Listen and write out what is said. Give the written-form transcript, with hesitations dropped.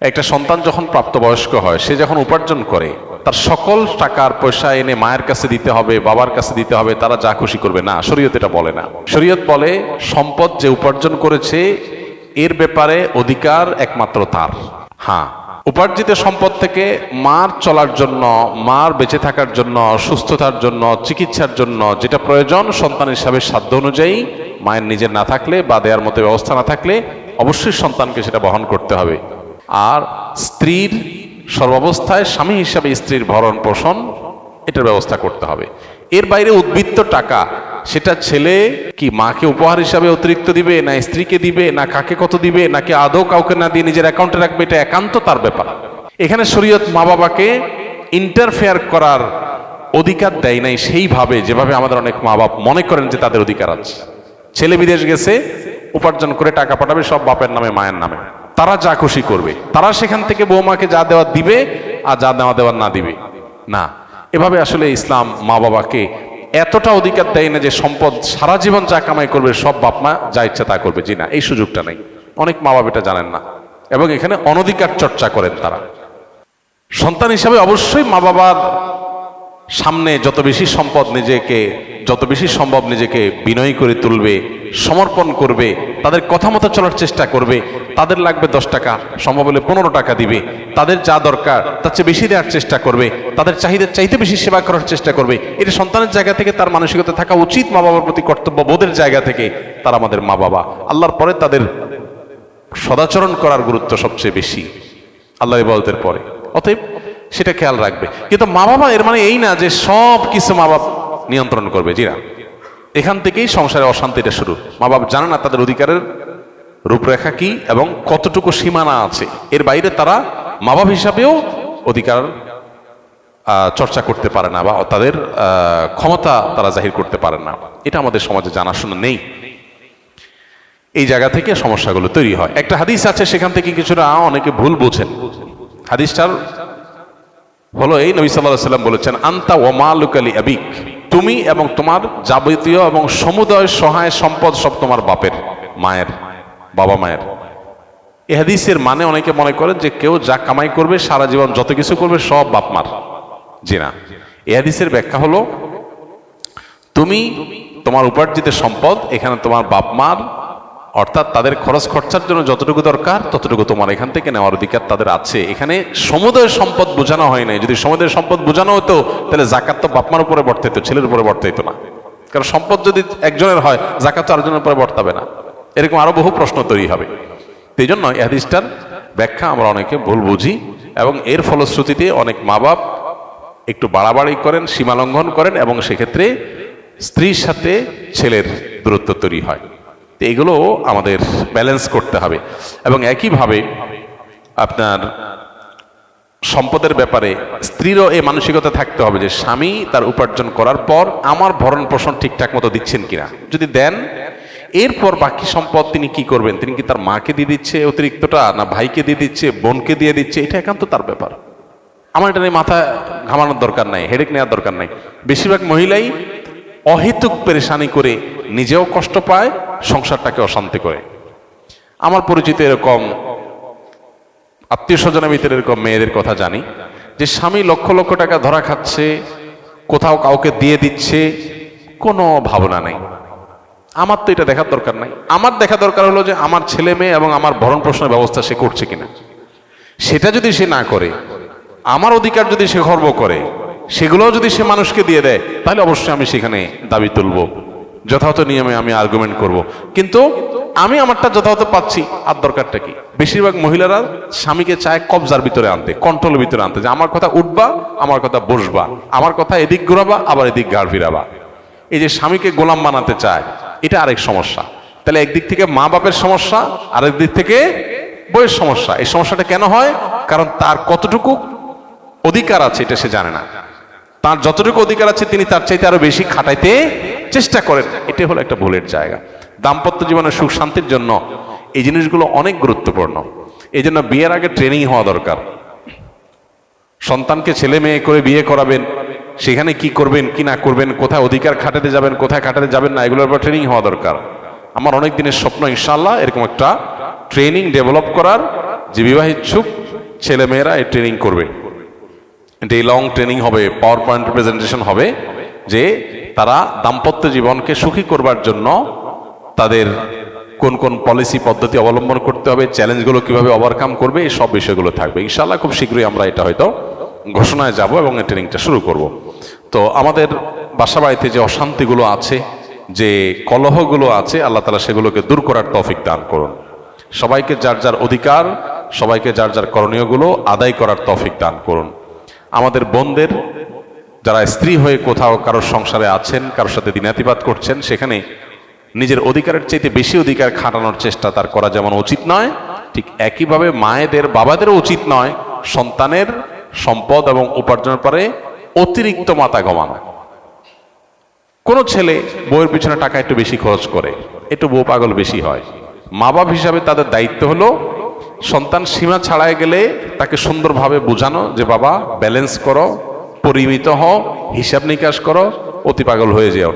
একটা সন্তান যখন প্রাপ্তবয়স্ক হয়, সে যখন উপার্জন করে, তার সকল টাকার পয়সা এনে মায়ের কাছে দিতে হবে, বাবার কাছে দিতে হবে, তারা যা খুশি করবে না। শরীয়ত এটা বলে না। শরীয়ত বলে সম্পদ যে উপার্জন করেছে এর ব্যাপারে অধিকার একমাত্র তার। হ্যাঁ, উপার্জিত সম্পদ থেকে মার চলার জন্য, মার বেঁচে থাকার জন্য, সুস্থতার জন্য, চিকিৎসার জন্য যেটা প্রয়োজন সন্তান হিসাবে সাধ্য অনুযায়ী, মায়ের নিজের না থাকলে বা দেওয়ার মতো ব্যবস্থা না থাকলে অবশ্যই সন্তানকে সেটা বহন করতে হবে। আর স্ত্রীর সর্বাবস্থায় স্বামী হিসাবে স্ত্রীর ভরণ পোষণ এটার ব্যবস্থা করতে হবে। এর বাইরে উদ্বৃত্ত টাকা সেটা ছেলে কি মাকে উপহার হিসাবে অতিরিক্ত দিবে, না স্ত্রীকে দিবে, না কাকে কত দিবে, নাকি আদৌ কাউকে না দিয়ে নিজের অ্যাকাউন্টে রাখবে, এটা একান্ত তার ব্যাপার। এখানে শরীয়ত মা বাবাকে ইন্টারফেয়ার করার অধিকার দেয় নাই সেইভাবে যেভাবে আমাদের অনেক মা বাপ মনে করেন যে তাদের অধিকার আছে। ছেলে বিদেশ গেছে, উপার্জন করে টাকা পাঠাবে সব বাপের নামে মায়ের নামে, তারা যা খুশি করবে, তারা সেখান থেকে বৌমাকে যা দেওয়া দিবে আর যা দেওয়া দেওয়ার না দিবে না। এভাবে আসলে ইসলাম মা বাবাকে এতটা অধিকার দেয় না যে সম্পদ সারা জীবন যা কামাই করবে সব বাপ মা যা ইচ্ছা তা করবে। জি না, এই সুযোগটা নেই। অনেক মা বাবা এটা জানেন না এবং এখানে অনধিকার চর্চা করেন তারা। সন্তান হিসাবে অবশ্যই মা বাবার সামনে যত বেশি সম্পদ নিজেকে, যত বেশি সম্ভব নিজেকে বিনয়ী করে তুলবে, সমর্পণ করবে, তাদের কথা মতো চলার চেষ্টা করবে। তাদের লাগবে 10 টাকা, সম্ভব হলে 15 টাকা দিবে। তাদের যা দরকার তার চেয়ে বেশি দেওয়ার চেষ্টা করবে, তাদের চাহিদার চাইতে বেশি সেবা করার চেষ্টা করবে। এটা সন্তানের জায়গা থেকে তার মানসিকতা থাকা উচিত। মা বাবার প্রতি কর্তব্য বোধের জায়গা থেকে তারা আমাদের মা বাবা। আল্লাহর পরে তাদের সদাচরণ করার গুরুত্ব সবচেয়ে বেশি আল্লাহর ইবাদতের পরে। অতএব সেটা খেয়াল রাখবে। কিন্তু মা বাবা এর মানে এই না যে সব কিছু মা বাবা নিয়ন্ত্রণ করবে। জিরা, এখান থেকেই সংসারে অশান্তিটা শুরু। মা বাবা জানে না তাদের অধিকারের রূপরেখা কি এবং কতটুকু সীমানা আছে। এর বাইরে তারা মা বাবা হিসাবেও অধিকার চর্চা করতে পারে না বা তাদের ক্ষমতা তারা জাহির করতে পারে না। এটা আমাদের সমাজে জানাশোনা নেই। এই জায়গা থেকে সমস্যাগুলো তৈরি হয়। একটা হাদিস আছে, সেখান থেকে কিছুটা অনেকে ভুল বোঝেন। হাদিসটার হলো এই, নবী সাল্লাল্লাহু আলাইহি ওয়াসাল্লাম বলেছেন, আনতা ওয়া মালুকা লি আবিক, তুমি এবং তোমার যাবতীয় এবং সমুদয় সহায় সম্পদ সব তোমার বাপের, মায়ের, বাবা মায়ের। এই হাদিসের মানে অনেকে মনে করেন যে কেউ যা কামাই করবে সারা জীবন যত কিছু করবে সব বাপ মার। জি না, এই হাদিসের ব্যাখ্যা হলো তুমি তোমার উপার্জিত সম্পদ এখানে তোমার বাপ মার, অর্থাৎ তাদের খরচ খরচার জন্য যতটুকু দরকার ততটুকু তোমার এখান থেকে নেওয়ার অধিকার তাদের আছে। এখানে সমুদয় সম্পদ বোঝানো হয় নাই। যদি সমুদয় সম্পদ বোঝানো হতো তাহলে জাকাত তো বাপমার উপরে বর্তাইতো, ছেলের উপরে বর্তাইতো না। কারণ সম্পদ যদি একজনের হয় জাকাত তো আরেকজনের উপরে বর্তাবে না। এরকম আরো বহু প্রশ্ন তৈরি হবে। এই জন্য এই হাদিসটার ব্যাখ্যা আমরা অনেকে ভুল বুঝি এবং এর ফলশ্রুতিতে অনেক মা বাপ একটু বাড়াবাড়ি করেন, সীমা লঙ্ঘন করেন এবং সেক্ষেত্রে স্ত্রীর সাথে ছেলের দূরত্ব তৈরি হয়। এগুলো আমাদের ব্যালেন্স করতে হবে। এবং একইভাবে আপনার সম্পদের ব্যাপারে স্ত্রীরও এই মানসিকতা থাকতে হবে যে স্বামী তার উপার্জন করার পর আমার ভরণ পোষণ ঠিকঠাক মতো দিচ্ছেন কিনা। যদি দেন, এরপর বাকি সম্পদ তিনি কি করবেন, তিনি কি তার মাকে দিয়ে দিচ্ছে অতিরিক্তটা, না ভাইকে দিয়ে দিচ্ছে, বোনকে দিয়ে দিচ্ছে, এটা একান্ত তার ব্যাপার। আমার এটা নিয়ে মাথা ঘামানোর দরকার নাই, হেডেক নেওয়ার দরকার নাই। বেশিরভাগ মহিলাই অহেতুক পেরেশানি করে নিজেও কষ্ট পায়, সংসারটাকে অশান্তি করে। আমার পরিচিত এরকম আত্মীয় স্বজনের ভিতরে এরকম মেয়েদের কথা জানি যে স্বামী লক্ষ লক্ষ টাকা ধরা খাচ্ছে, কোথাও কাউকে দিয়ে দিচ্ছে, কোনো ভাবনা নেই। আমার তো এটা দেখার দরকার নাই। আমার দেখা দরকার হলো যে আমার ছেলে মেয়ে এবং আমার ভরণ পোষণের ব্যবস্থা সে করছে কিনা। সেটা যদি সে না করে, আমার অধিকার যদি সে খর্ব করে, সেগুলোও যদি সে মানুষকে দিয়ে দেয়, তাহলে অবশ্যই আমি সেখানে দাবি তুলব, যথাযথ নিয়মে আমি আর্গুমেন্ট করব। কিন্তু আমি আমারটা যথাযথ পাচ্ছি, আর দরকারটা কি? বেশিরভাগ মহিলারা স্বামীকে চায় কবজার ভিতরে আনতে, কন্ট্রোলের ভিতরে আনতে, যে আমার কথা উঠবা, আমার কথা বসবা, আমার কথা এদিক ঘুরাবা, আবার এদিক ঘাড় ফিরাবা। এই যে স্বামীকে গোলাম বানাতে চায়, এটা আরেক সমস্যা। তাহলে একদিক থেকে মা বাপের সমস্যা, আরেক দিক থেকে বইয়ের সমস্যা। এই সমস্যাটা কেন হয়? কারণ তার কতটুকু অধিকার আছে এটা সে জানে না। তার যতটুকু অধিকার আছে তিনি তার চাইতে আরো বেশি খাটাইতে চেষ্টা করেন। এটাই হলো একটা ভুলের জায়গা। দাম্পত্য জীবনের সুখ শান্তির জন্য এই জিনিসগুলো অনেক গুরুত্বপূর্ণ। এই জন্য বিয়ের আগে ট্রেনিং হওয়া দরকার। সন্তানকে ছেলে মেয়ে করে বিয়ে করাবেন, সেখানে কি করবেন কি না করবেন, কোথায় অধিকার খাটাতে যাবেন কোথায় খাটাতে যাবেন না, এগুলোর উপর ট্রেনিং হওয়া দরকার। আমার অনেক দিনের স্বপ্ন ইনশাআল্লাহ এরকম একটা ট্রেনিং ডেভেলপ করার, যে বিবাহ ইচ্ছুক ছেলেমেয়েরা এই ট্রেনিং করবে। এটা এই লং ট্রেনিং হবে, পাওয়ার পয়েন্ট প্রেজেন্টেশন হবে, যে তারা দাম্পত্য জীবনকে সুখী করবার জন্য তাদের কোন কোন পলিসি পদ্ধতি অবলম্বন করতে হবে, চ্যালেঞ্জগুলো কিভাবে ওভারকাম করবে, এই সব বিষয়গুলো থাকবে। ইনশাআল্লাহ খুব শীঘ্রই আমরা এটা হয়তো ঘোষণায় যাব এবং এই ট্রেনিংটা শুরু করব। তো আমাদের বাসা বাড়িতে যে অশান্তিগুলো আছে, যে কলহগুলো আছে, আল্লাহ তাআলা সেগুলোকে দূর করার তৌফিক দান করুন। সবাইকে যার যার অধিকার, সবাইকে যার যার করণীয়গুলো আদায় করার তৌফিক দান করুন। আমাদের বোনদের যারা স্ত্রী হয়ে কোথাও কারোর সংসারে আছেন, কারোর সাথে দিনাতিপাত করছেন, সেখানে নিজের অধিকারের চাইতে বেশি অধিকার খাটানোর চেষ্টা তার করা যেমন উচিত নয়, ঠিক একইভাবে মায়েদের বাবাদেরও উচিত নয় সন্তানের সম্পদ এবং উপার্জনের পরে অতিরিক্ত মাথা ঘামানো। কোন ছেলে বউয়ের পিছনে টাকা একটু বেশি খরচ করে, একটু বউ পাগল বেশি হয়। মা বাপ হিসাবে তাদের দায়িত্ব হলো সন্তান সীমা ছাড়াই গেলে তাকে সুন্দরভাবে বোঝানো যে বাবা ব্যালেন্স করো, পরিমিত হও, হিসাব নিকাশ করো, অতি পাগল হয়ে যেও।